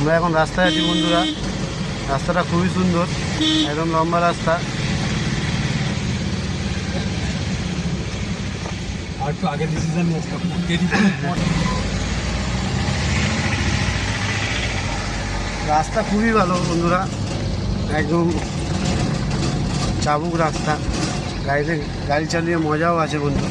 আমরা এখন রাস্তায় আছি বন্ধুরা। রাস্তাটা খুবই সুন্দর, একদম লম্বা রাস্তা। আর একটু আগে ডিসিশন নিয়েছিলাম। রাস্তা খুবই ভালো বন্ধুরা, একদম চাবুক রাস্তা। গাড়ি চালিয়ে মজাও আছে বন্ধু।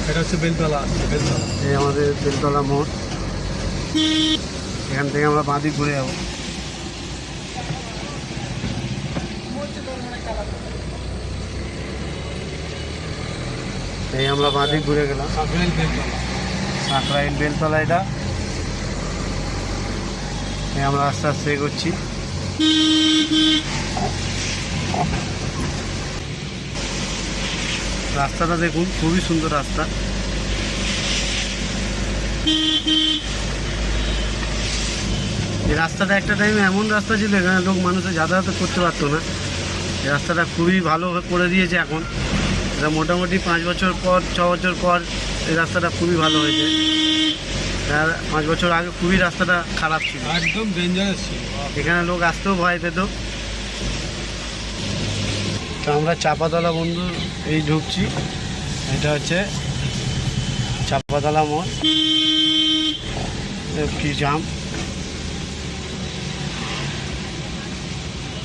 এটা হচ্ছে বেলতলা। এই আমাদের বেলতলা মোড়। এখান থেকে আমরা বাঁ দিক ঘুরে যাবো। এই আমরা বাঁ দিক ঘুরে গেলাম। সাঁকরাইল বেলতলা এটা। আমরা আস্তে আস্তে এগোচ্ছি। রাস্তাটা দেখুন, খুবই সুন্দর রাস্তা। এই রাস্তাটা একটা টাইমে এমন রাস্তা ছিল এখানে লোক মানুষে যাতায়াত করতে পারতো না। এই রাস্তাটা খুবই ভালো করে দিয়েছে এখন। এটা মোটামুটি 5 বছর পর 6 বছর পর এই রাস্তাটা খুবই ভালো হয়েছে। আর 5 বছর আগে খুবই রাস্তাটা খারাপ ছিল, একদম ডেঞ্জারাস ছিল। এখানে লোক আসতেও ভয় পেত। তো আমরা চাপাতলা বন্ধু এই ঢুকছি। এটা হচ্ছে চাপাতলা মোড়। কি জাম,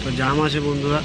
তো জাম আছে বন্ধুরা।